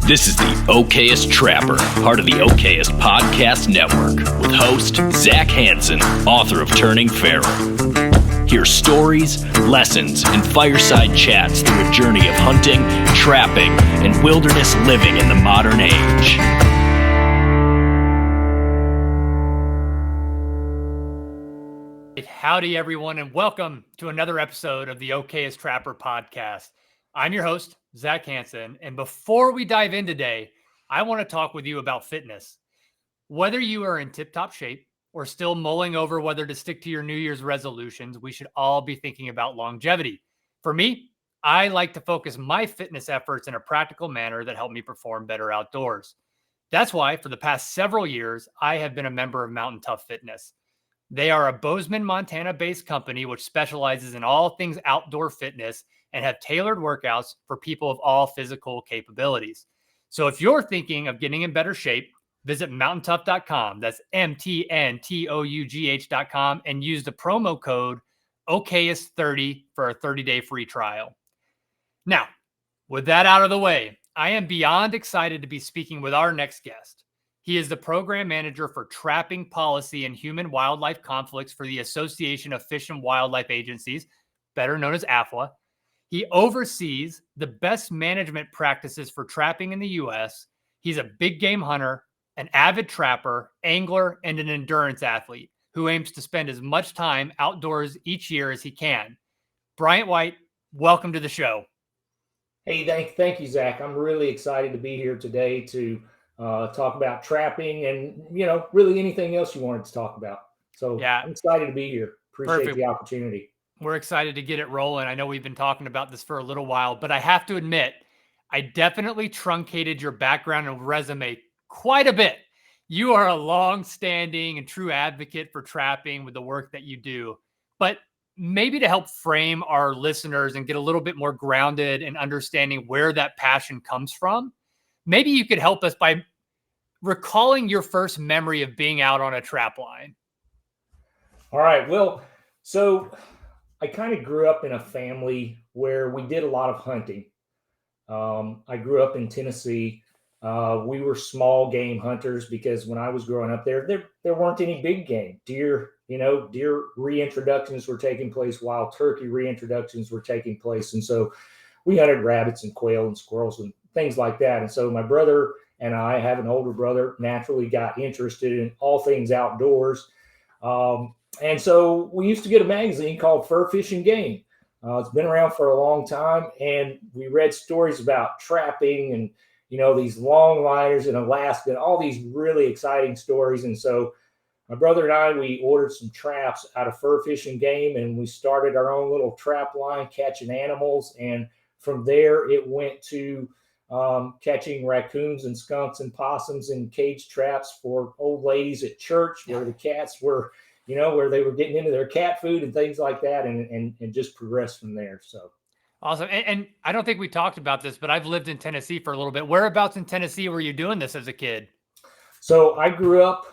This is the Okayest Trapper, part of the Okayest Podcast Network, with host Zach Hansen, author of Turning Feral. Hear stories, lessons, and fireside chats through a journey of hunting, trapping, and wilderness living in the modern age. Howdy, everyone, and welcome to another episode of the Okayest Trapper Podcast. I'm your host, Zach Hansen, and before we dive in today, I want to talk with you about fitness. Whether you are in tip-top shape or still mulling over whether to stick to your New Year's resolutions, we should all be thinking about longevity. For me, I like to focus my fitness efforts in a practical manner that help me perform better outdoors. That's why, for the past several years, I have been a member of Mountain Tough Fitness. They are a Bozeman, Montana-based company which specializes in all things outdoor fitness and have tailored workouts for people of all physical capabilities. So if you're thinking of getting in better shape, visit mountaintough.com. That's MTNTOUGH.com and use the promo code Okayest30 for a 30-day free trial. Now, with that out of the way, I am beyond excited to be speaking with our next guest. He is the program manager for trapping policy and human-wildlife conflicts for the Association of Fish and Wildlife Agencies, better known as AFWA. He oversees the best management practices for trapping in the U.S. He's a big game hunter, an avid trapper, angler, and an endurance athlete who aims to spend as much time outdoors each year as he can. Bryant White, welcome to the show. Hey, thank you, Zach. I'm really excited to be here today to talk about trapping and, really anything else you wanted to talk about. So yeah, I'm excited to be here. Appreciate the opportunity. We're excited to get it rolling. I know we've been talking about this for a little while, but I have to admit, I definitely truncated your background and resume quite a bit. You are a long-standing and true advocate for trapping with the work that you do. But maybe to help frame our listeners and get a little bit more grounded in understanding where that passion comes from, maybe you could help us by recalling your first memory of being out on a trap line. All right. Well, so I kind of grew up in a family where we did a lot of hunting. I grew up in Tennessee. We were small game hunters because when I was growing up there weren't any big game. Deer reintroductions were taking place, wild turkey reintroductions were taking place. And so we hunted rabbits and quail and squirrels and things like that. And so my brother and I have an older brother, naturally got interested in all things outdoors. And so we used to get a magazine called Fur Fish and Game. It's been around for a long time. And we read stories about trapping and, these long liners in Alaska, and all these really exciting stories. And so my brother and I, we ordered some traps out of Fur Fish and Game, and we started our own little trap line catching animals. And from there, it went to catching raccoons and skunks and possums in cage traps for old ladies at church where the cats were, where they were getting into their cat food and things like that, and just progressed from there. So awesome. And I don't think we talked about this, but I've lived in Tennessee for a little bit. Whereabouts in Tennessee were you doing this as a kid? So I grew up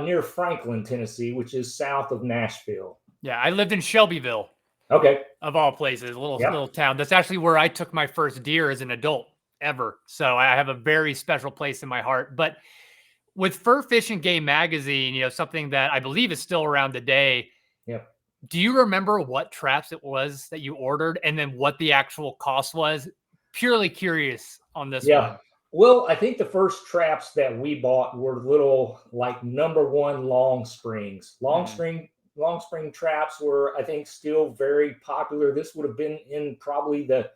near Franklin, Tennessee, which is south of Nashville. Yeah, I lived in Shelbyville. Okay. Of all places, a little town. That's actually where I took my first deer as an adult ever. So I have a very special place in my heart. But with Fur Fish and Game magazine, something that I believe is still around today. Yep. Do you remember what traps it was that you ordered and then what the actual cost was? Purely curious on this one. Well, I think the first traps that we bought were little like #1 long springs. Long spring traps were, I think, still very popular. This would have been in probably the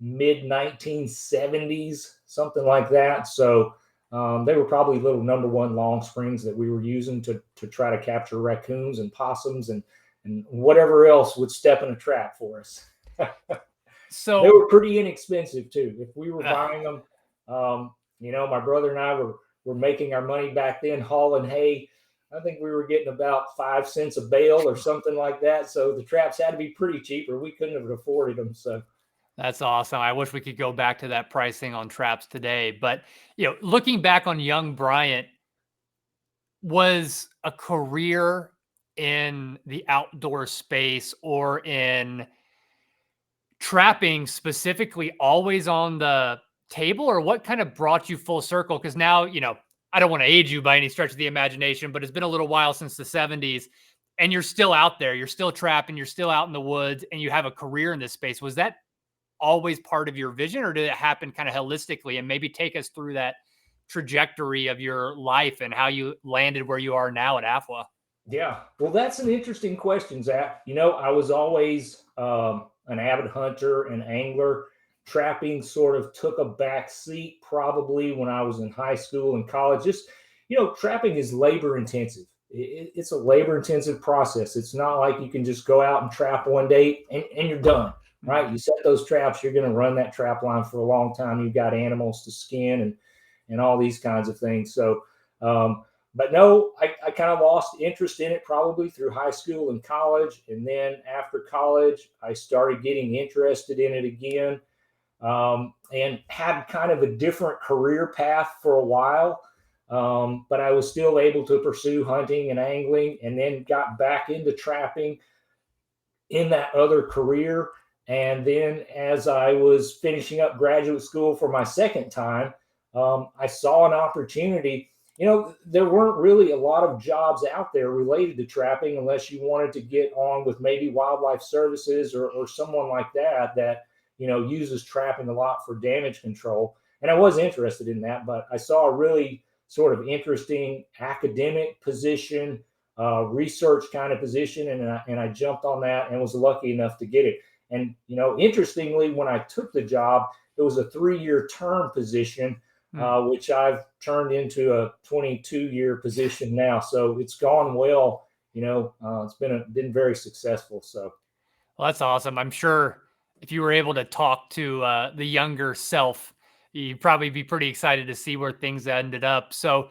mid 1970s, something like that. So they were probably little #1 long springs that we were using to try to capture raccoons and possums and whatever else would step in a trap for us. So they were pretty inexpensive too. If we were buying them, my brother and I were making our money back then hauling hay. I think we were getting about 5 cents a bale or something like that. So the traps had to be pretty cheap or we couldn't have afforded them. So that's awesome. I wish we could go back to that pricing on traps today. But, looking back on young Bryant, was a career in the outdoor space or in trapping specifically always on the table, or what kind of brought you full circle? Because now, I don't want to age you by any stretch of the imagination, but it's been a little while since the 70s and you're still out there, you're still trapping, you're still out in the woods, and you have a career in this space. Was that always part of your vision, or did it happen kind of holistically? And maybe take us through that trajectory of your life and how you landed where you are now at AFWA. Yeah, well, that's an interesting question, Zach. I was always an avid hunter and angler. Trapping sort of took a back seat probably when I was in high school and college. Just, trapping is labor intensive. It's a labor intensive process. It's not like you can just go out and trap one day and you're done, right? You set those traps, you're going to run that trap line for a long time. You've got animals to skin and all these kinds of things. So, but no, I kind of lost interest in it probably through high school and college. And then after college, I started getting interested in it again, and had kind of a different career path for a while. But I was still able to pursue hunting and angling, and then got back into trapping in that other career. And then as I was finishing up graduate school for my second time, I saw an opportunity. There weren't really a lot of jobs out there related to trapping unless you wanted to get on with maybe wildlife services or someone like that, uses trapping a lot for damage control. And I was interested in that, but I saw a really sort of interesting academic position, research kind of position. And I jumped on that and was lucky enough to get it. And, interestingly, when I took the job, it was a 3-year term position, which I've turned into a 22-year position now. So it's gone well. It's been very successful. So, well, that's awesome. I'm sure if you were able to talk to the younger self, you'd probably be pretty excited to see where things ended up. So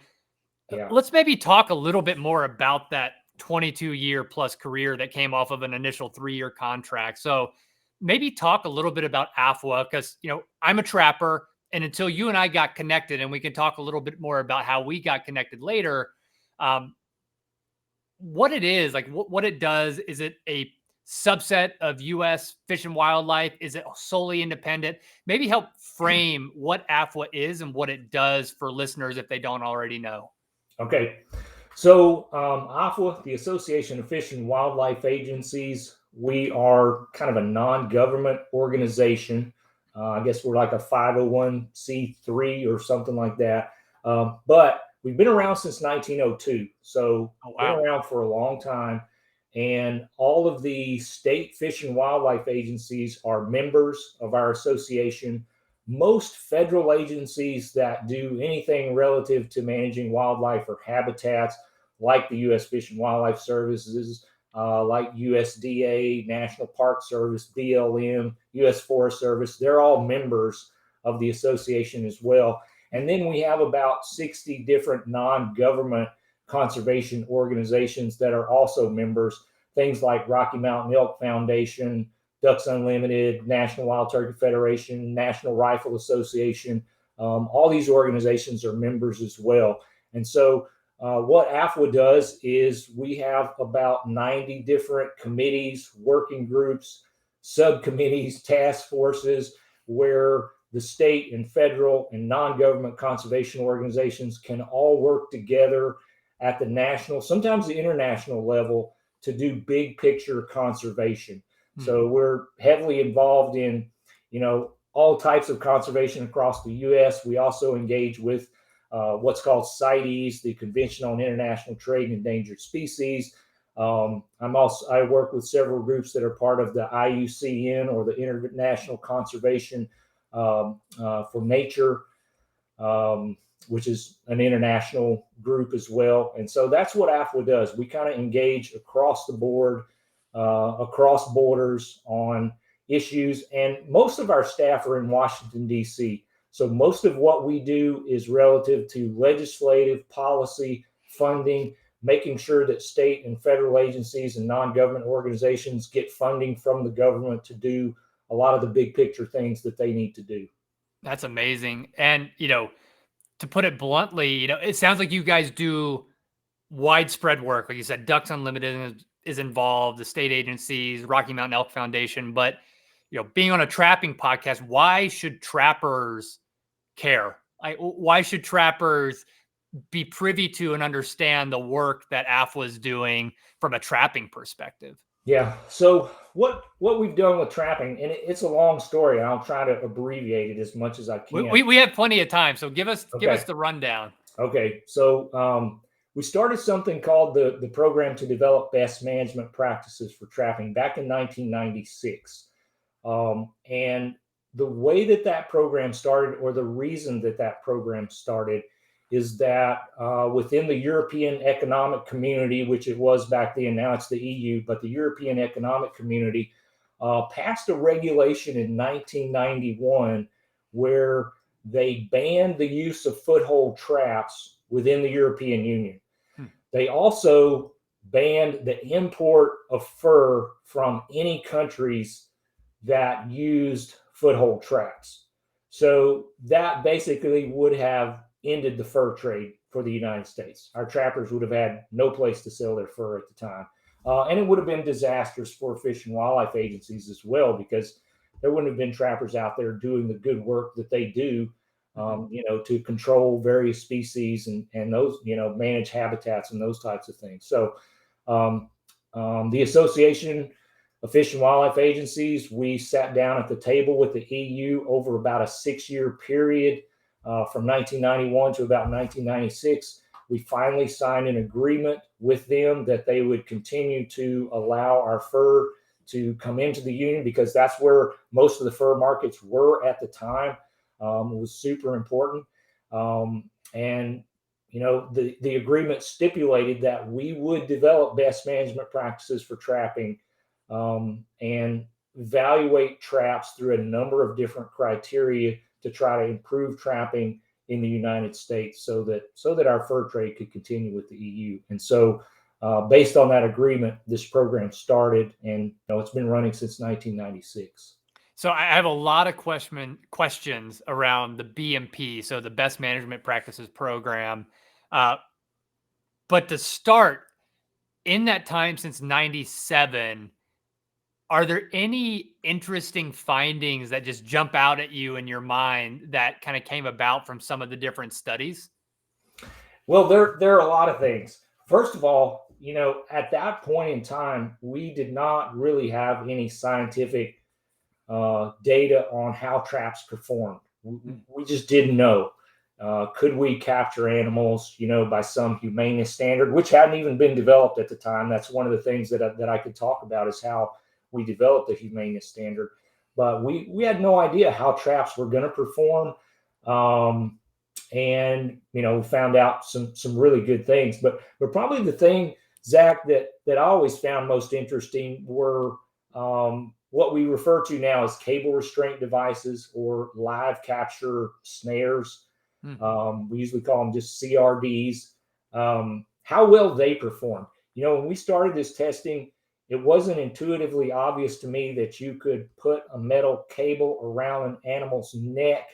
yeah. let's maybe talk a little bit more about that 22-year plus career that came off of an initial 3-year contract. So maybe talk a little bit about AFWA, because, I'm a trapper. And until you and I got connected, and we can talk a little bit more about how we got connected later, what it is, like what it does. Is it a subset of U.S. Fish and Wildlife? Is it solely independent? Maybe help frame what AFWA is and what it does for listeners if they don't already know. Okay. So AFWA, the Association of Fish and Wildlife Agencies, we are kind of a non-government organization. I guess we're like a 501c3 or something like that. But we've been around since 1902. So been around for a long time. And all of the state fish and wildlife agencies are members of our association. Most federal agencies that do anything relative to managing wildlife or habitats, like the U.S. Fish and Wildlife Services, like USDA, National Park Service, BLM, U.S. Forest Service, they're all members of the association as well. And then we have about 60 different non-government conservation organizations that are also members, things like Rocky Mountain Elk Foundation, Ducks Unlimited, National Wild Turkey Federation, National Rifle Association. All these organizations are members as well. And so what AFWA does is we have about 90 different committees, working groups, subcommittees, task forces, where the state and federal and non-government conservation organizations can all work together at the national, sometimes the international level, to do big picture conservation. So we're heavily involved in, all types of conservation across the U.S. We also engage with what's called CITES, the Convention on International Trade in Endangered Species. I work with several groups that are part of the IUCN, or the International Conservation for Nature, which is an international group as well. And so that's what AFWA does. We kind of engage across the board, across borders on issues. And most of our staff are in Washington, D.C. So most of what we do is relative to legislative policy, funding, making sure that state and federal agencies and non-government organizations get funding from the government to do a lot of the big picture things that they need to do. That's amazing. And, to put it bluntly, it sounds like you guys do widespread work. Like you said, Ducks Unlimited is involved, the state agencies, Rocky Mountain Elk Foundation. But, being on a trapping podcast, why should trappers care? Why should trappers be privy to and understand the work that AFWA is doing from a trapping perspective? Yeah. So what we've done with trapping, and it's a long story, and I'll try to abbreviate it as much as I can. We have plenty of time, so give us the rundown. Okay. So we started something called the Program to Develop Best Management Practices for Trapping back in 1996. And the way that program started, or the reason that program started, is that within the European Economic Community, which it was back then, now it's the EU, but the European Economic Community passed a regulation in 1991 where they banned the use of foothold traps within the European Union. They also banned the import of fur from any countries that used foothold traps. So that basically would have ended the fur trade for the United States. Our trappers would have had no place to sell their fur at the time. And it would have been disastrous for fish and wildlife agencies as well, because there wouldn't have been trappers out there doing the good work that they do, to control various species and those, manage habitats and those types of things. So the Association of Fish and Wildlife Agencies, we sat down at the table with the EU over about a 6-year period from 1991 to about 1996. We finally signed an agreement with them that they would continue to allow our fur to come into the union, because that's where most of the fur markets were at the time. It was super important. And the agreement stipulated that we would develop best management practices for trapping and evaluate traps through a number of different criteria to try to improve trapping in the United States, so that our fur trade could continue with the EU. And so based on that agreement, this program started, and it's been running since 1996. So I have a lot of questions around the BMP, so the Best Management Practices Program. But to start, in that time since 97, are there any interesting findings that just jump out at you in your mind that kind of came about from some of the different studies? Well, there are a lot of things. First of all, at that point in time, we did not really have any scientific data on how traps performed. We just didn't know. Could we capture animals, by some humaneness standard, which hadn't even been developed at the time? That's one of the things that I could talk about, is how we developed the humaneness standard. But we had no idea how traps were going to perform. And we found out some really good things. But probably the thing, Zach, that I always found most interesting were what we refer to now as cable restraint devices, or live capture snares. We usually call them just CRDs. How well they perform. When we started this testing, it wasn't intuitively obvious to me that you could put a metal cable around an animal's neck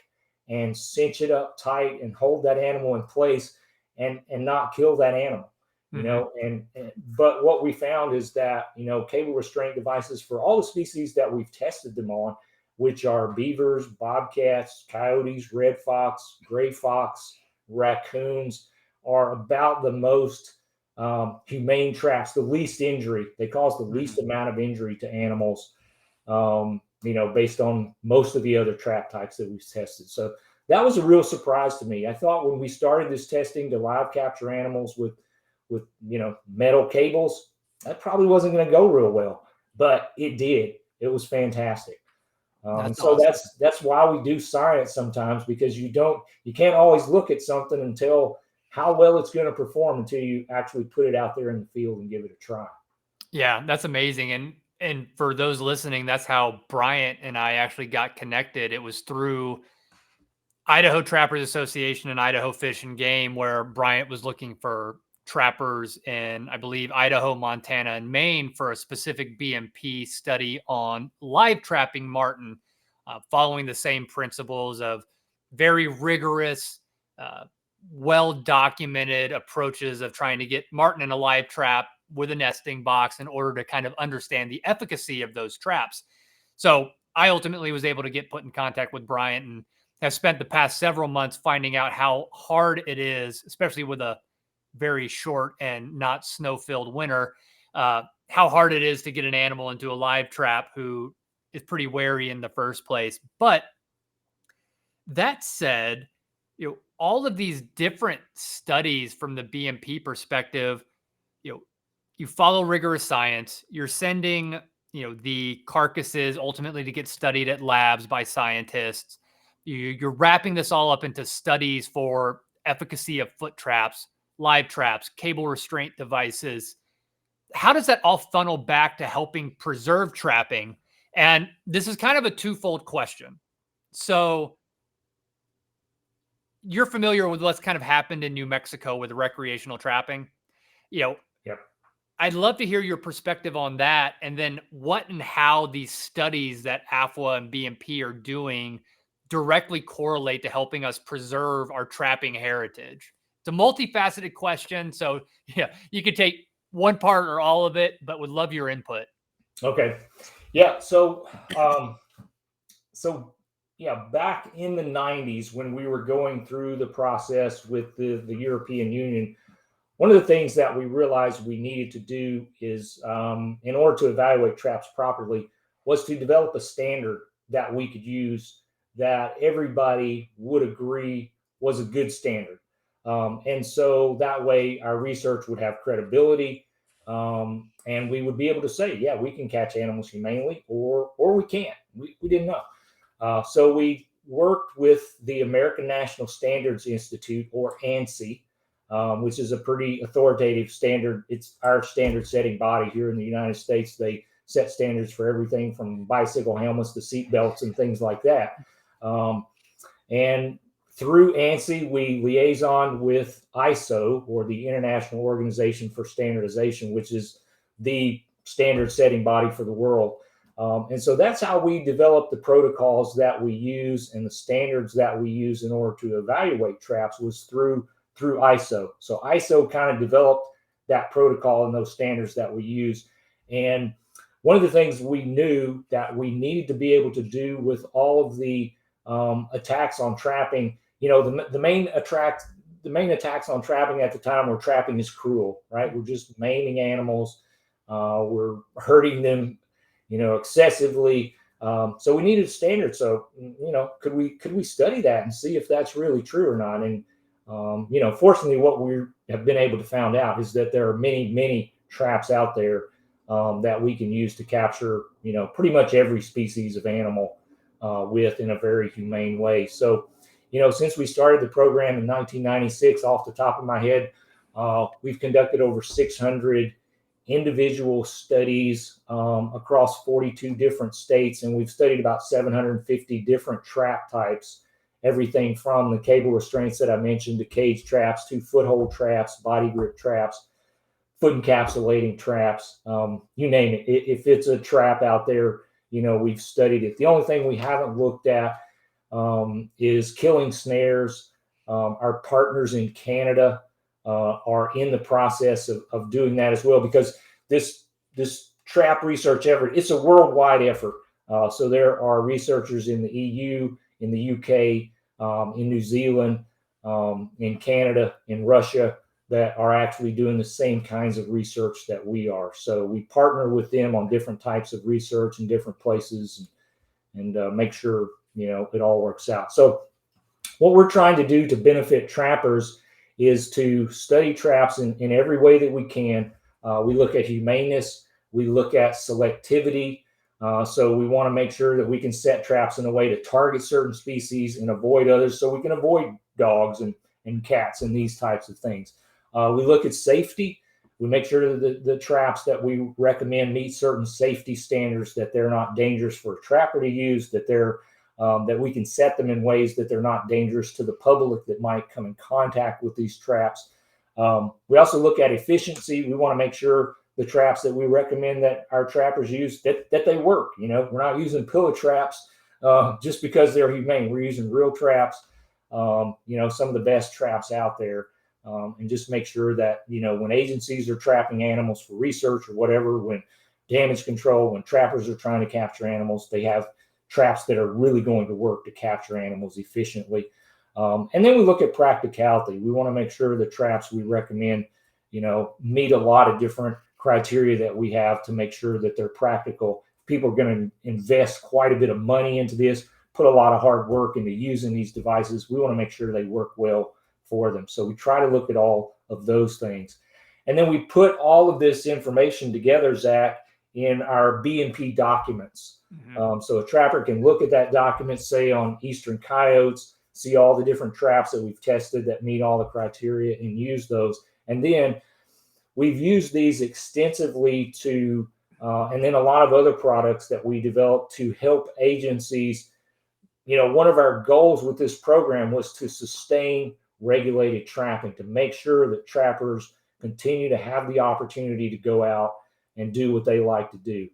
and cinch it up tight and hold that animal in place and not kill that animal. But what we found is that, cable restraint devices for all the species that we've tested them on, which are beavers, bobcats, coyotes, red fox, gray fox, raccoons, are about the most humane traps, the least injury. They cause the least amount of injury to animals, based on most of the other trap types that we've tested. So that was a real surprise to me. I thought when we started this testing to live capture animals with metal cables, that probably wasn't going to go real well, but it did. It was fantastic. So awesome. That's why we do science sometimes, because you can't always look at something and tell how well it's going to perform until you actually put it out there in the field and give it a try. Yeah, that's amazing. And for those listening, that's how Bryant and I actually got connected. It was through Idaho Trappers Association and Idaho Fish and Game, where Bryant was looking for trappers in, I believe, Idaho, Montana, and Maine for a specific BMP study on live trapping marten, following the same principles of very rigorous, well-documented approaches of trying to get marten in a live trap with a nesting box in order to kind of understand the efficacy of those traps. So I ultimately was able to get put in contact with Bryant, and have spent the past several months finding out how hard it is, especially with a very short and not snow-filled winter, how hard it is to get an animal into a live trap who is pretty wary in the first place. But that said, all of these different studies from the BMP perspective, you follow rigorous science. You're sending, the carcasses ultimately to get studied at labs by scientists. You're wrapping this all up into studies for efficacy of foot traps, live traps, cable restraint devices. How does that all funnel back to helping preserve trapping? And this is kind of a twofold question. So you're familiar with what's kind of happened in New Mexico with recreational trapping. Yep. I'd love to hear your perspective on that, and then what and how these studies that AFWA and BMP are doing directly correlate to helping us preserve our trapping heritage. It's a multifaceted question, so you could take one part or all of it, but would love your input. Okay. Yeah. So, back in the 90s when we were going through the process with the European Union, one of the things that we realized we needed to do is, in order to evaluate traps properly, was to develop a standard that we could use that everybody would agree was a good standard. And so that way our research would have credibility, and we would be able to say, yeah, we can catch animals humanely, or we can't. We didn't know. So we worked with the American National Standards Institute, or ANSI, which is a pretty authoritative standard. It's our standard setting body here in the United States. They set standards for everything from bicycle helmets to seat belts and things like that. And through ANSI, we liaison with ISO, or the International Organization for Standardization, which is the standard setting body for the world. And so that's how we develop the protocols that we use and the standards that we use in order to evaluate traps was through ISO. So ISO kind of developed that protocol and those standards that we use. And one of the things we knew that we needed to be able to do with all of the attacks on trapping, the main attacks on trapping at the time were trapping is cruel, right? We're just maiming animals. We're hurting them, excessively. So we needed a standard. So, could we study that and see if that's really true or not? And, fortunately, what we have been able to find out is that there are many, many traps out there that we can use to capture, pretty much every species of animal with in a very humane way. So, since we started the program in 1996, off the top of my head, we've conducted over 600 individual studies across 42 different states, and we've studied about 750 different trap types. Everything from the cable restraints that I mentioned to cage traps to foothold traps, body grip traps, foot encapsulating traps, you name it. If it's a trap out there, we've studied it. The only thing we haven't looked at is killing snares. Our partners in Canada are in the process of doing that as well, because this trap research effort, it's a worldwide effort. So there are researchers in the EU, in the UK, in New Zealand, in Canada, in Russia, that are actually doing the same kinds of research that we are. So we partner with them on different types of research in different places and make sure, it all works out. So what we're trying to do to benefit trappers is to study traps in every way that we can. We look at humaneness. We look at selectivity. So we want to make sure that we can set traps in a way to target certain species and avoid others, so we can avoid dogs and cats and these types of things. We look at safety. We make sure that the traps that we recommend meet certain safety standards, that they're not dangerous for a trapper to use, that that we can set them in ways that they're not dangerous to the public that might come in contact with these traps. We also look at efficiency. We want to make sure the traps that we recommend that our trappers use, that they work. We're not using pillow traps just because they're humane. We're using real traps, some of the best traps out there, and just make sure that, when agencies are trapping animals for research or whatever, when damage control, when trappers are trying to capture animals, they have traps that are really going to work to capture animals efficiently. And then we look at practicality. We want to make sure the traps we recommend, meet a lot of different criteria that we have to make sure that they're practical. People are going to invest quite a bit of money into this, put a lot of hard work into using these devices. We want to make sure they work well for them. So we try to look at all of those things. And then we put all of this information together, Zach, in our B&P documents. So a trapper can look at that document, say on eastern coyotes, see all the different traps that we've tested that meet all the criteria and use those. And then we've used these extensively to, and then a lot of other products that we developed to help agencies. One of our goals with this program was to sustain regulated trapping, to make sure that trappers continue to have the opportunity to go out and do what they like to do.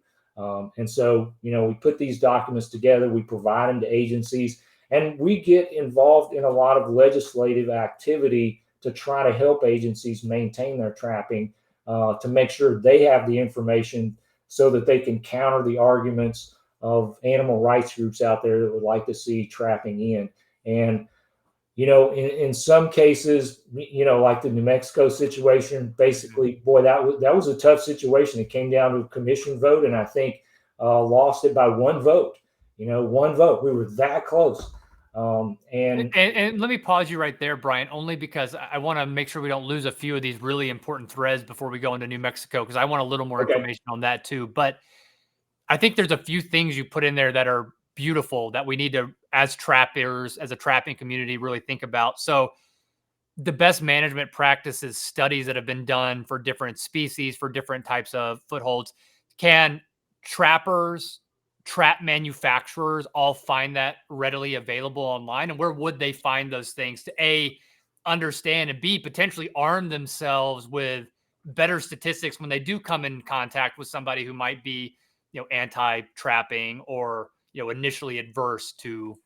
And so, we put these documents together, we provide them to agencies, and we get involved in a lot of legislative activity to try to help agencies maintain their trapping, to make sure they have the information so that they can counter the arguments of animal rights groups out there that would like to see trapping in. And, in some cases, like the New Mexico situation, basically, boy, that was a tough situation. It came down to a commission vote, and I think lost it by one vote. One vote. We were that close. And let me pause you right there, Bryant, only because I want to make sure we don't lose a few of these really important threads before we go into New Mexico, because I want a little more information on that too. But I think there's a few things you put in there that are beautiful that we need to, as trappers, as a trapping community, really think about. So the best management practices studies that have been done for different species, for different types of footholds. Can trappers, trap manufacturers all find that readily available online? And where would they find those things to A, understand, and B, potentially arm themselves with better statistics when they do come in contact with somebody who might be, anti-trapping or, initially adverse to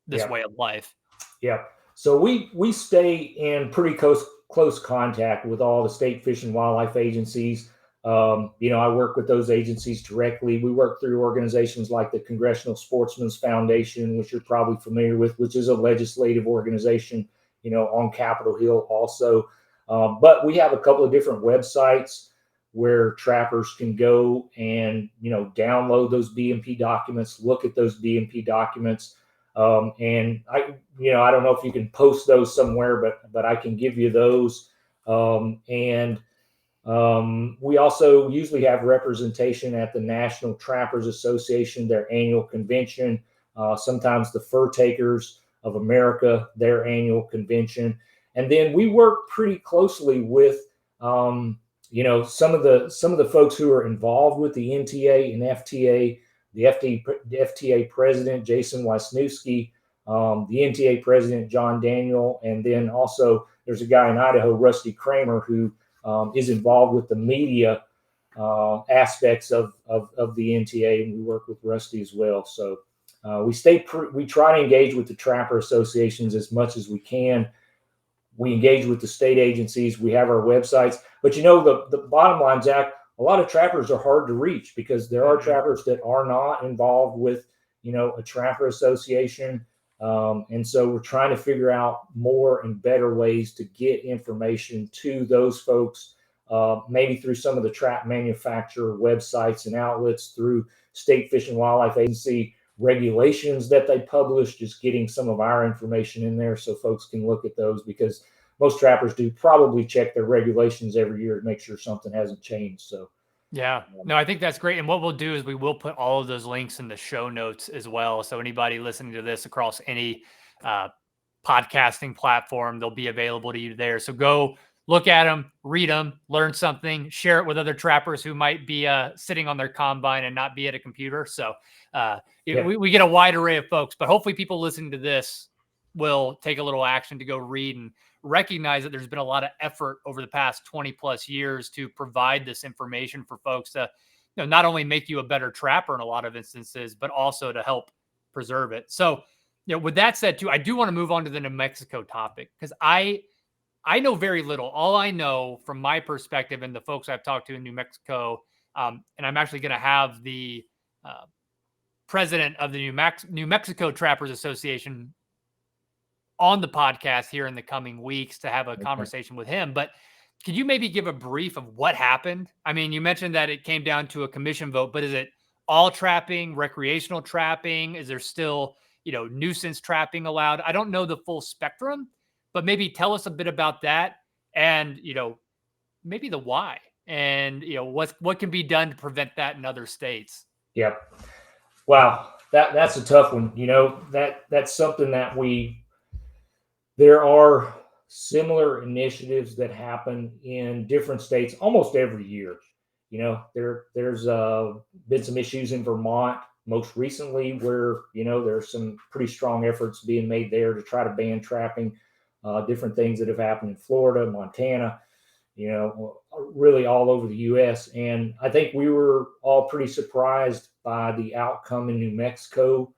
this way of life? Yeah. So we stay in pretty close contact with all the state fish and wildlife agencies. I work with those agencies directly. We work through organizations like the Congressional Sportsmen's Foundation, which you're probably familiar with, which is a legislative organization, on Capitol Hill also. But we have a couple of different websites where trappers can go and, download those B&P documents, look at those B&P documents. And I don't know if you can post those somewhere, but I can give you those. And we also usually have representation at the National Trappers Association, their annual convention, sometimes the Fur Takers of America, their annual convention. And then we work pretty closely with, some of the folks who are involved with the NTA and FTA, the FTA president, Jason Wisniewski, the NTA president, John Daniel, and then also there's a guy in Idaho, Rusty Kramer, who is involved with the media aspects of the NTA, and we work with Rusty as well. So we try to engage with the trapper associations as much as we can. We engage with the state agencies. We have our websites, but the bottom line, Zach, a lot of trappers are hard to reach because there are trappers that are not involved with, a trapper association. And so we're trying to figure out more and better ways to get information to those folks, maybe through some of the trap manufacturer websites and outlets, through State Fish and Wildlife Agency regulations that they publish, just getting some of our information in there so folks can look at those, because most trappers do probably check their regulations every year to make sure something hasn't changed. So yeah, no, I think that's great. And what we'll do is we will put all of those links in the show notes as well. So anybody listening to this across any podcasting platform, they'll be available to you there. So go look at them, read them, learn something, share it with other trappers who might be sitting on their combine and not be at a computer. So we get a wide array of folks, but hopefully people listening to this will take a little action to go read and recognize that there's been a lot of effort over the past 20 plus years to provide this information for folks to, not only make you a better trapper in a lot of instances, but also to help preserve it. So, with that said too, I do want to move on to the New Mexico topic, because I know very little. All I know from my perspective and the folks I've talked to in New Mexico, and I'm actually going to have the president of the New Mexico Trappers Association on the podcast here in the coming weeks to have a conversation with him. But could you maybe give a brief of what happened? I mean, you mentioned that it came down to a commission vote, but is it all trapping, recreational trapping? Is there still, nuisance trapping allowed? I don't know the full spectrum, but maybe tell us a bit about that and, maybe the why and, what can be done to prevent that in other states. Yep. Wow. That's a tough one. That's something that there are similar initiatives that happen in different states almost every year. There's been some issues in Vermont most recently where, there's some pretty strong efforts being made there to try to ban trapping, different things that have happened in Florida, Montana, really all over the U.S. And I think we were all pretty surprised by the outcome in New Mexico,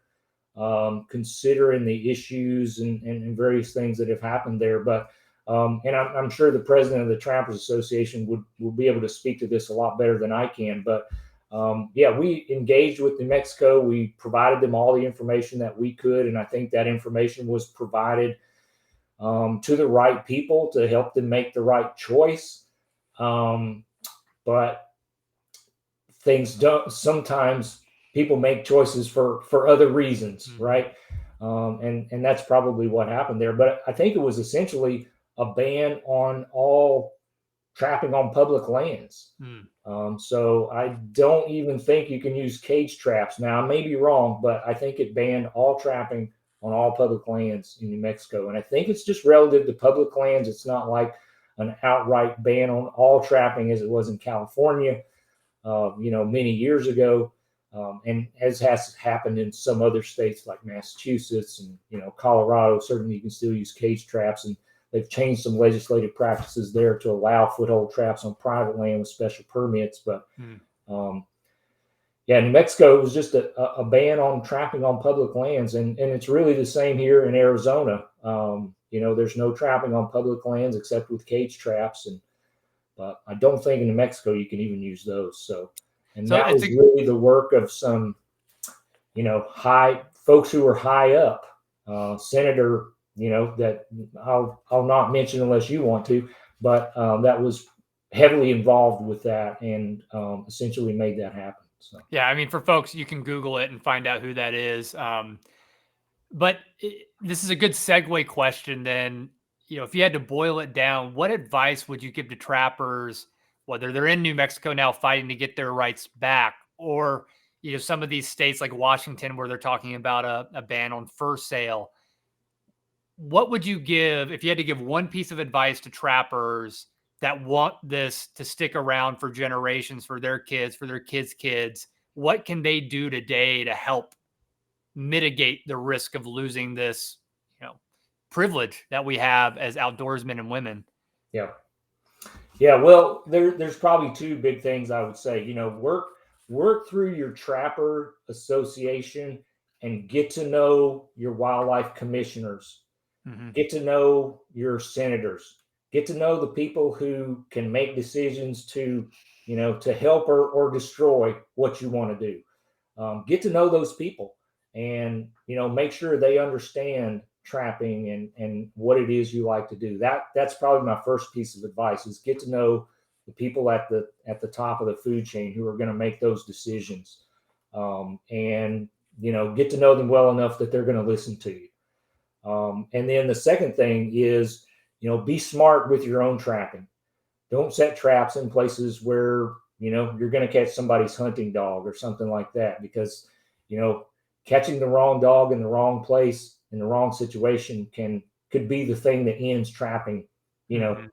considering the issues and various things that have happened there. But and I'm sure the president of the Trappers Association will be able to speak to this a lot better than I can. But we engaged with New Mexico. We provided them all the information that we could, and I think that information was provided to the right people to help them make the right choice. But things don't. Sometimes people make choices for other reasons, right? And that's probably what happened there. But I think it was essentially a ban on all trapping on public lands. So I don't even think you can use cage traps. Now, I may be wrong, but I think it banned all trapping on all public lands in New Mexico. And I think it's just relative to public lands. It's not like an outright ban on all trapping as it was in California, many years ago. And as has happened in some other states like Massachusetts and, Colorado, certainly you can still use cage traps, and they've changed some legislative practices there to allow foothold traps on private land with special permits. But New Mexico was just a ban on trapping on public lands. And it's really the same here in Arizona. There's no trapping on public lands except with cage traps. But I don't think in New Mexico you can even use those. And that was really the work of some, high folks who were high up, Senator, that I'll not mention unless you want to, but that was heavily involved with that and essentially made that happen. So. Yeah, I mean, for folks, you can Google it and find out who that is. But this is a good segue question then. If you had to boil it down, what advice would you give to trappers, whether they're in New Mexico now fighting to get their rights back, or, some of these states like Washington where they're talking about a ban on fur sale? What would you give if you had to give one piece of advice to trappers that want this to stick around for generations, for their kids, for their kids' kids? What can they do today to help mitigate the risk of losing this, privilege that we have as outdoorsmen and women? Yeah. Well, there's probably two big things I would say. Work through your trapper association and get to know your wildlife commissioners. Get to know your senators. Get to know the people who can make decisions to help or destroy what you want to do. Get to know those people and, make sure they understand trapping and what it is you like to do. That's probably my first piece of advice is get to know the people at the top of the food chain who are going to make those decisions. And, get to know them well enough that they're going to listen to you. And then the second thing is, be smart with your own trapping. Don't set traps in places where, you're going to catch somebody's hunting dog or something like that, because, catching the wrong dog in the wrong place in the wrong situation could be the thing that ends trapping,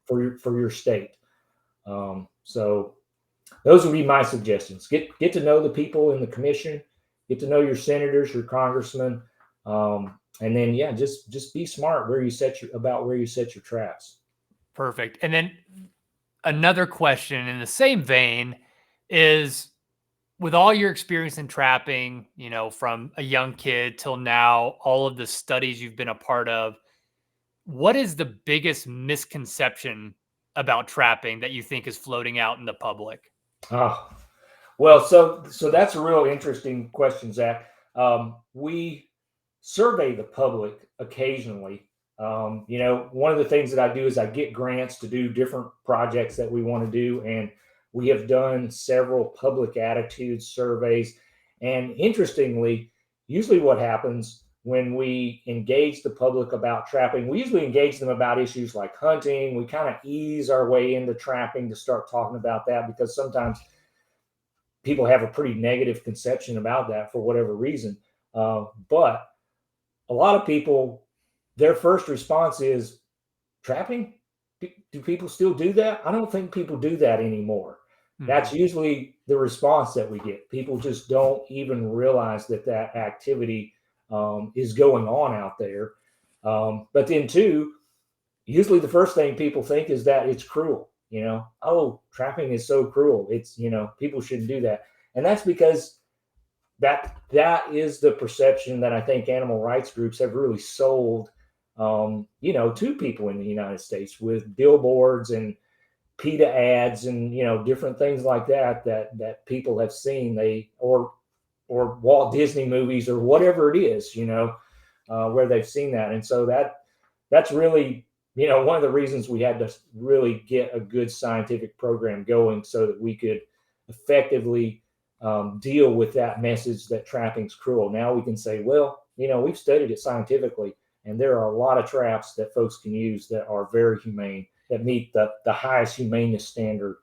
for your state. So those would be my suggestions. Get to know the people in the commission, get to know your senators, your congressmen, and then just be smart where you set your traps. Perfect. And then another question in the same vein is, with all your experience in trapping, from a young kid till now, all of the studies you've been a part of, what is the biggest misconception about trapping that you think is floating out in the public? Oh, well, so that's a real interesting question, Zach. We survey the public occasionally. One of the things that I do is I get grants to do different projects that we want to do. And we have done several public attitude surveys. And interestingly, usually what happens when we engage the public about trapping, we usually engage them about issues like hunting. We kind of ease our way into trapping to start talking about that, because sometimes people have a pretty negative conception about that for whatever reason. But a lot of people, their first response is, trapping? Do people still do that? I don't think people do that anymore. That's usually the response that we get. People just don't even realize that that activity is going on out there. But then, too, usually the first thing people think is that it's cruel. Oh, trapping is so cruel. It's, people shouldn't do that. And that's because that is the perception that I think animal rights groups have really sold, to people in the United States with billboards and PETA ads and, different things like that people have seen, or Walt Disney movies or whatever it is, where they've seen that. And so that's really, one of the reasons we had to really get a good scientific program going, so that we could effectively deal with that message that trapping's cruel. Now we can say, well, we've studied it scientifically, and there are a lot of traps that folks can use that are very humane, that meet the highest humaneness standard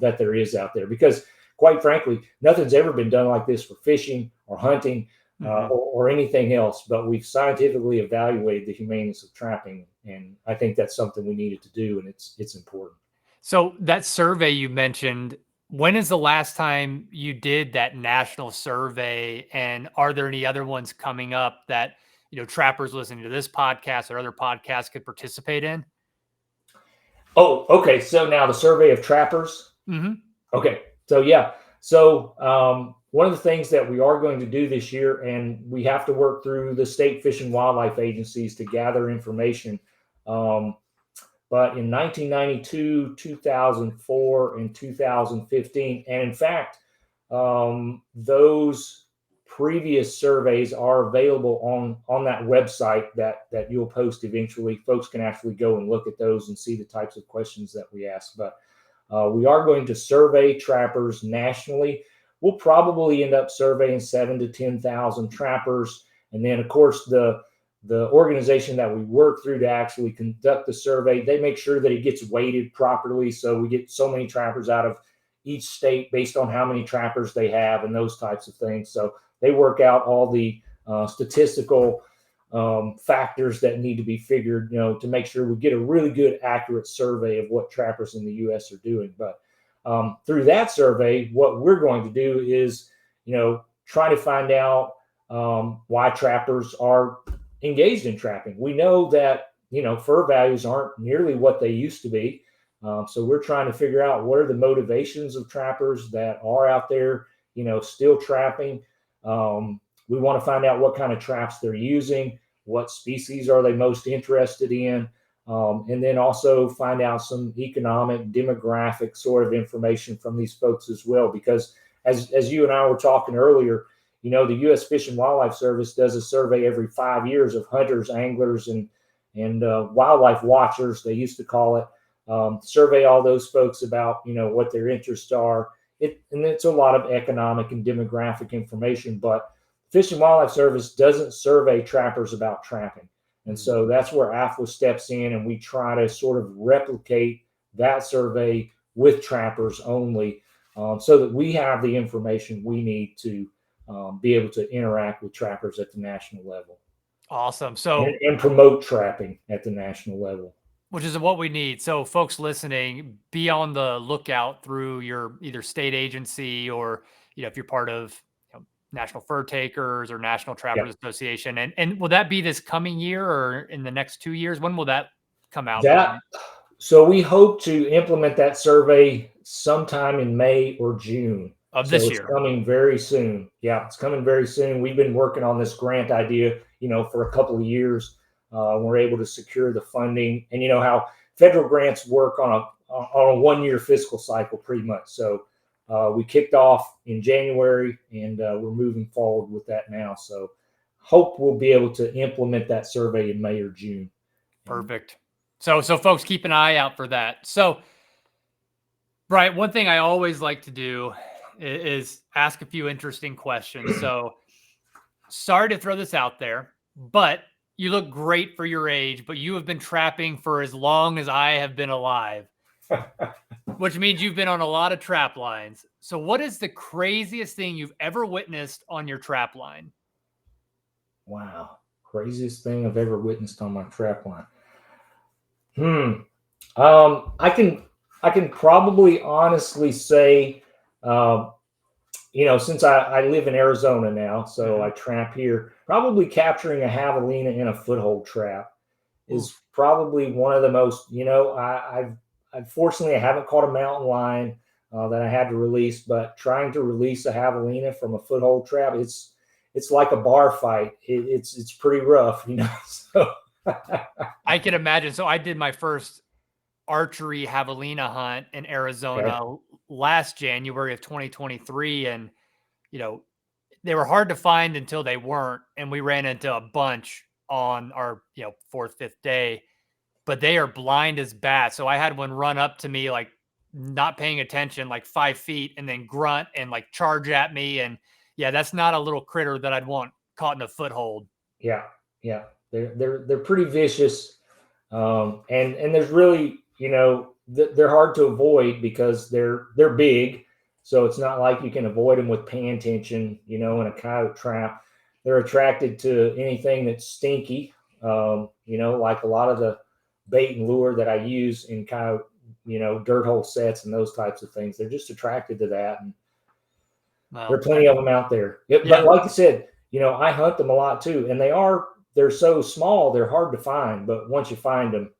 that there is out there. Because quite frankly, nothing's ever been done like this for fishing or hunting or anything else, but we've scientifically evaluated the humaneness of trapping. And I think that's something we needed to do, and it's important. So that survey you mentioned, when is the last time you did that national survey? And are there any other ones coming up that, trappers listening to this podcast or other podcasts could participate in? Oh, okay. So now the survey of trappers. Okay. So yeah. So one of the things that we are going to do this year, and we have to work through the state fish and wildlife agencies to gather information. But in 1992, 2004, and 2015, and in fact, those previous surveys are available on that website that you'll post eventually. Folks can actually go and look at those and see the types of questions that we ask. But we are going to survey trappers nationally. We'll probably end up surveying 7,000 to 10,000 trappers. And then, of course, the organization that we work through to actually conduct the survey, they make sure that it gets weighted properly. So we get so many trappers out of each state based on how many trappers they have and those types of things. So they work out all the statistical factors that need to be figured, to make sure we get a really good, accurate survey of what trappers in the U.S. are doing. But through that survey, what we're going to do is, try to find out why trappers are engaged in trapping. We know that, fur values aren't nearly what they used to be. So we're trying to figure out what are the motivations of trappers that are out there, still trapping. We want to find out what kind of traps they're using, what species are they most interested in, and then also find out some economic, demographic sort of information from these folks as well. Because as you and I were talking earlier, the U.S. Fish and Wildlife Service does a survey every 5 years of hunters, anglers, and wildlife watchers, they used to call it. Survey all those folks about, what their interests are. And it's a lot of economic and demographic information, but Fish and Wildlife Service doesn't survey trappers about trapping. And so that's where AFWA steps in, and we try to sort of replicate that survey with trappers only, so that we have the information we need to be able to interact with trappers at the national level. Awesome. So and promote trapping at the national level. Which is what we need. So folks listening, be on the lookout through your either state agency or, if you're part of National Fur Takers or National Trappers Association. And will that be this coming year or in the next 2 years? When will that come out? So we hope to implement that survey sometime in May or June of this year. It's coming very soon. Yeah, it's coming very soon. We've been working on this grant idea, for a couple of years. We're able to secure the funding, and how federal grants work on a 1 year fiscal cycle pretty much. So we kicked off in January, and we're moving forward with that now. So hope we'll be able to implement that survey in May or June. Perfect. So folks, keep an eye out for that. So, Bryant, one thing I always like to do is ask a few interesting questions. So, sorry to throw this out there, but you look great for your age, but you have been trapping for as long as I have been alive, which means you've been on a lot of trap lines. So, what is the craziest thing you've ever witnessed on your trap line? Wow. Craziest thing I've ever witnessed on my trap line. I can probably honestly say, since I live in Arizona now, so I trap here, probably capturing a javelina in a foothold trap is probably one of the most, unfortunately I haven't caught a mountain lion that I had to release, but trying to release a javelina from a foothold trap, it's like a bar fight. It's pretty rough, so. I can imagine. So I did my first archery javelina hunt in Arizona last January of 2023. And, they were hard to find until they weren't. And we ran into a bunch on our, 4th, 5th day, but they are blind as bats. So I had one run up to me, like not paying attention, like 5 feet, and then grunt and like charge at me. And yeah, that's not a little critter that I'd want caught in a foothold. Yeah. Yeah. They're pretty vicious. And there's really, they're hard to avoid because they're big. So it's not like you can avoid them with paying attention, in a coyote trap. They're attracted to anything that's stinky, like a lot of the bait and lure that I use in coyote, dirt hole sets and those types of things. They're just attracted to that. And there are plenty of them out there. But like I said, I hunt them a lot too. And they're so small, they're hard to find. But once you find them,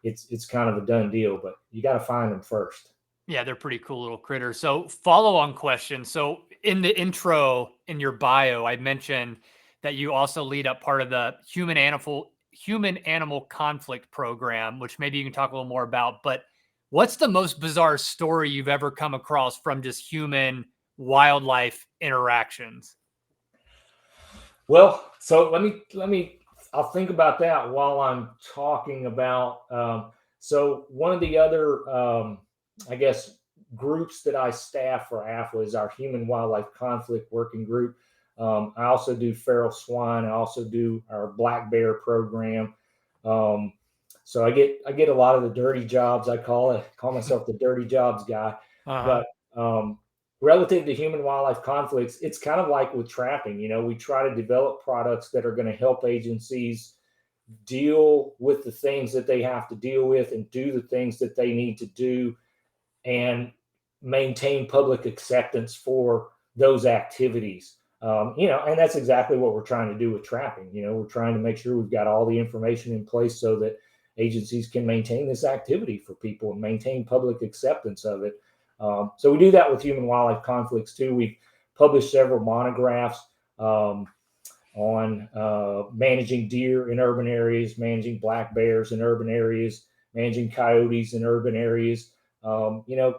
it's kind of a done deal. But you got to find them first. Yeah, they're pretty cool little critters. So follow-on question. So in the intro in your bio, I mentioned that you also lead up part of the human animal conflict program, which maybe you can talk a little more about. But what's the most bizarre story you've ever come across from just human wildlife interactions? Well, so I'll think about that while I'm talking about, so one of the other, I guess, groups that I staff for AFLA is our Human Wildlife Conflict Working Group. I also do feral swine. I also do our black bear program. So I get a lot of the dirty jobs. I call myself the dirty jobs guy. But relative to human wildlife conflicts, it's kind of like with trapping. We try to develop products that are going to help agencies deal with the things that they have to deal with and do the things that they need to do and maintain public acceptance for those activities. And that's exactly what we're trying to do with trapping. We're trying to make sure we've got all the information in place so that agencies can maintain this activity for people and maintain public acceptance of it. So we do that with human wildlife conflicts too. We've published several monographs on managing deer in urban areas, managing black bears in urban areas, managing coyotes in urban areas.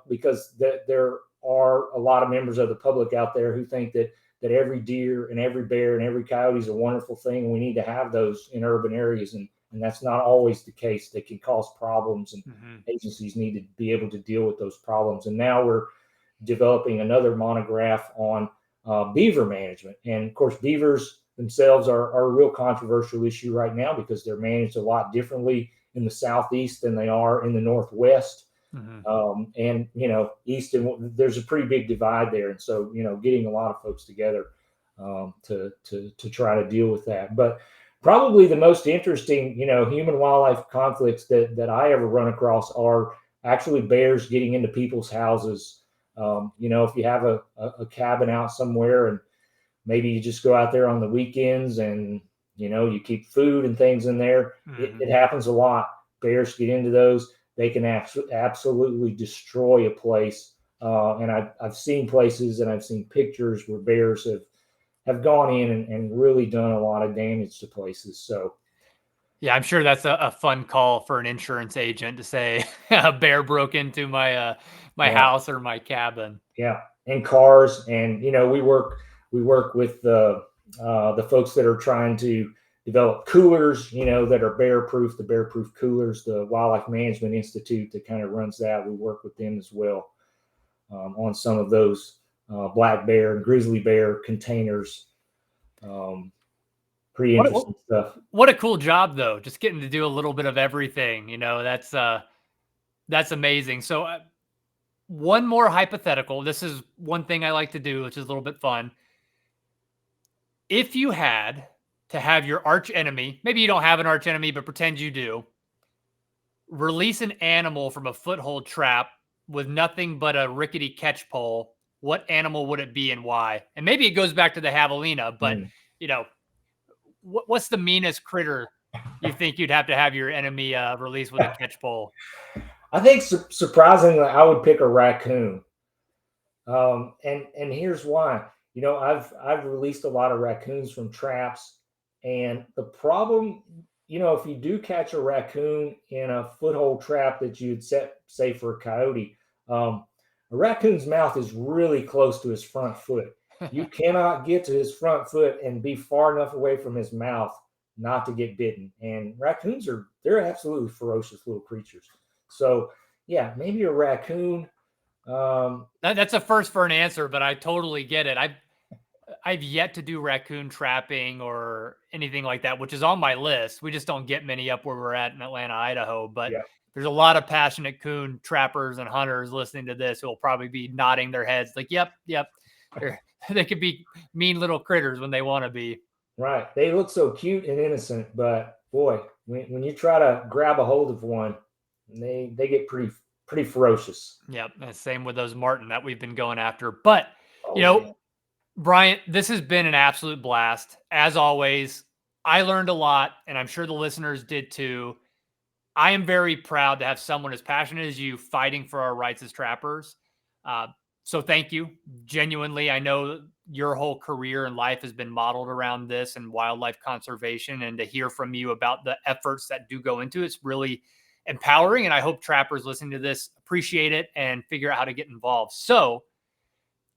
Because there are a lot of members of the public out there who think that every deer and every bear and every coyote is a wonderful thing, and we need to have those in urban areas. And that's not always the case. They can cause problems, and agencies need to be able to deal with those problems. And now we're developing another monograph on beaver management. And of course, beavers themselves are a real controversial issue right now because they're managed a lot differently in the Southeast than they are in the Northwest. And east and there's a pretty big divide there, and so getting a lot of folks together to try to deal with that. But probably the most interesting human wildlife conflicts that I ever run across are actually bears getting into people's houses. If you have a cabin out somewhere and maybe you just go out there on the weekends and you keep food and things in there, it happens a lot. Bears get into those. They can absolutely destroy a place. And I've seen places and I've seen pictures where bears have gone in and really done a lot of damage to places. So, yeah, I'm sure that's a fun call for an insurance agent to say a bear broke into my my house or my cabin. Yeah, and cars, and we work with the folks that are trying to develop coolers, that are bear proof. The bear proof coolers, the Wildlife Management Institute that kind of runs that. We work with them as well on some of those black bear and grizzly bear containers. Pretty interesting stuff. What a cool job, though. Just getting to do a little bit of everything. That's amazing. So one more hypothetical. This is one thing I like to do, which is a little bit fun. If you had to have your arch enemy, maybe you don't have an arch enemy, but pretend you do, release an animal from a foothold trap with nothing but a rickety catch pole, what animal would it be and why? And maybe it goes back to the javelina, but what's the meanest critter you think you'd have to have your enemy release with a catch pole? I think surprisingly, I would pick a raccoon. And here's why. I've released a lot of raccoons from traps, and the problem, if you do catch a raccoon in a foothold trap that you'd set, say, for a coyote, a raccoon's mouth is really close to his front foot. You cannot get to his front foot and be far enough away from his mouth not to get bitten. And raccoons they're absolutely ferocious little creatures. So yeah, maybe a raccoon. That's a first for an answer, but I totally get it. I've yet to do raccoon trapping or anything like that, which is on my list. We just don't get many up where we're at in Atlanta, Idaho. But there's a lot of passionate coon trappers and hunters listening to this who will probably be nodding their heads like, yep. They could be mean little critters when they want to be. Right. They look so cute and innocent, but boy, when you try to grab a hold of one, they get pretty ferocious. Yep. And same with those marten that we've been going after. But, Bryant, this has been an absolute blast. As always, I learned a lot, and I'm sure the listeners did too. I am very proud to have someone as passionate as you fighting for our rights as trappers. So thank you. Genuinely, I know your whole career and life has been modeled around this and wildlife conservation, and to hear from you about the efforts that do go into it's really empowering. And I hope trappers listening to this appreciate it and figure out how to get involved. So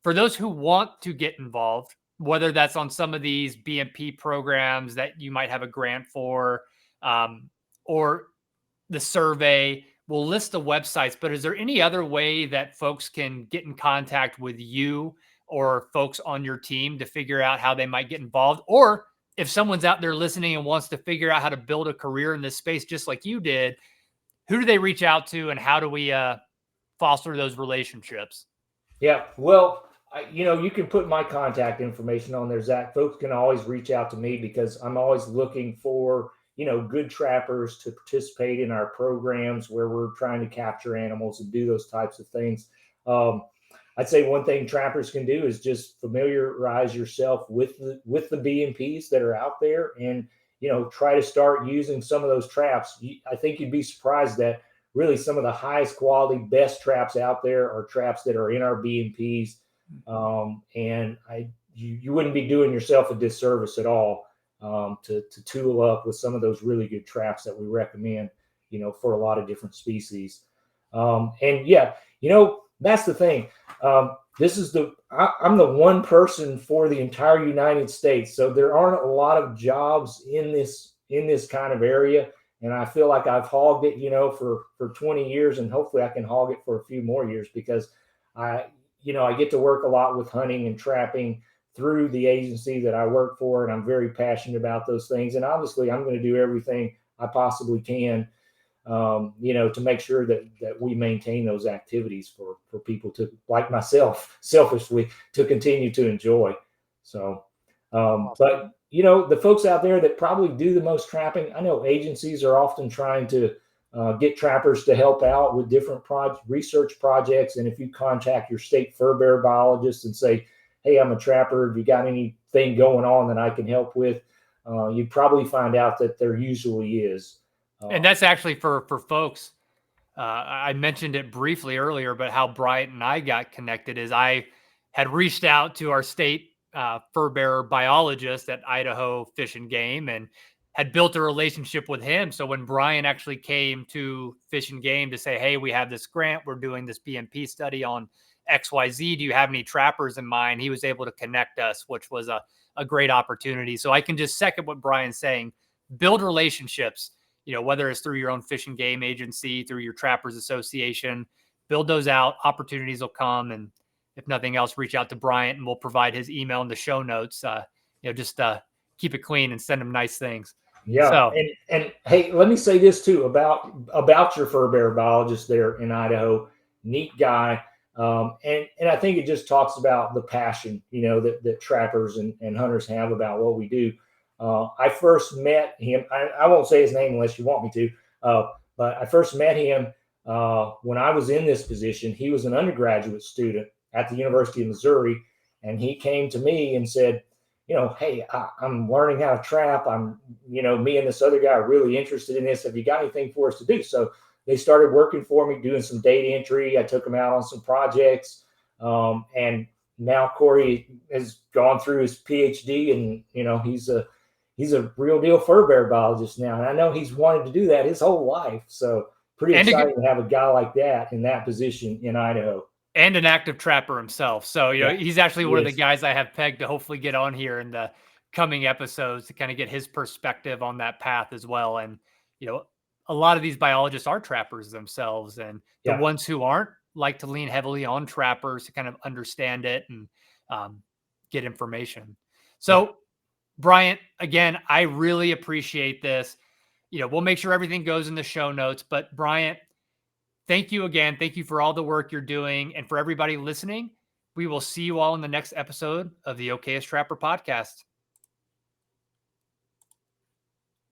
for those who want to get involved, whether that's on some of these BMP programs that you might have a grant for, or the survey, we'll list the websites, but is there any other way that folks can get in contact with you or folks on your team to figure out how they might get involved? Or if someone's out there listening and wants to figure out how to build a career in this space, just like you did, who do they reach out to and how do we foster those relationships? Yeah, well, you can put my contact information on there, Zach. Folks can always reach out to me because I'm always looking for, good trappers to participate in our programs where we're trying to capture animals and do those types of things. I'd say one thing trappers can do is just familiarize yourself with the BMPs that are out there and, try to start using some of those traps. I think you'd be surprised that really some of the highest quality, best traps out there are traps that are in our BMPs. And you wouldn't be doing yourself a disservice at all to tool up with some of those really good traps that we recommend, for a lot of different species. And yeah, that's the thing. I'm the one person for the entire United States. So there aren't a lot of jobs in this kind of area. And I feel like I've hogged it, for 20 years, and hopefully I can hog it for a few more years because I get to work a lot with hunting and trapping through the agency that I work for. And I'm very passionate about those things. And obviously I'm going to do everything I possibly can, to make sure that we maintain those activities for people to, like myself, selfishly, to continue to enjoy. So, but the folks out there that probably do the most trapping, I know agencies are often trying to get trappers to help out with different research projects. And if you contact your state fur bear biologist and say, hey, I'm a trapper, have you got anything going on that I can help with? You'd probably find out that there usually is. And that's actually for folks. I mentioned it briefly earlier, but how Bryant and I got connected is I had reached out to our state fur bearer biologist at Idaho Fish and Game and had built a relationship with him. So when Brian actually came to Fish and Game to say, hey, we have this grant, we're doing this BMP study on XYZ, do you have any trappers in mind? He was able to connect us, which was a great opportunity. So I can just second what Brian's saying, build relationships, whether it's through your own Fish and Game agency, through your Trappers Association, build those out, opportunities will come. And if nothing else, reach out to Bryant and we'll provide his email in the show notes. Just keep it clean and send him nice things. Yeah. So, and hey, let me say this too about your fur bearer biologist there in Idaho. Neat guy. And I think it just talks about the passion, that trappers and hunters have about what we do. I first met him. I won't say his name unless you want me to. But I first met him when I was in this position. He was an undergraduate student at the University of Missouri, and he came to me and said, hey, I'm learning how to trap. me and this other guy are really interested in this. Have you got anything for us to do? So they started working for me, doing some data entry. I took them out on some projects. And now Corey has gone through his PhD, and, he's a real deal fur bear biologist now. And I know he's wanted to do that his whole life. So pretty exciting to have a guy like that in that position in Idaho. And an active trapper himself. So, he's actually one of the guys I have pegged to hopefully get on here in the coming episodes to kind of get his perspective on that path as well. And, a lot of these biologists are trappers themselves, and the ones who aren't like to lean heavily on trappers to kind of understand it and get information. So, Bryant, again, I really appreciate this. We'll make sure everything goes in the show notes, but Bryant, thank you again. Thank you for all the work you're doing. And for everybody listening, we will see you all in the next episode of the Okayest Trapper podcast.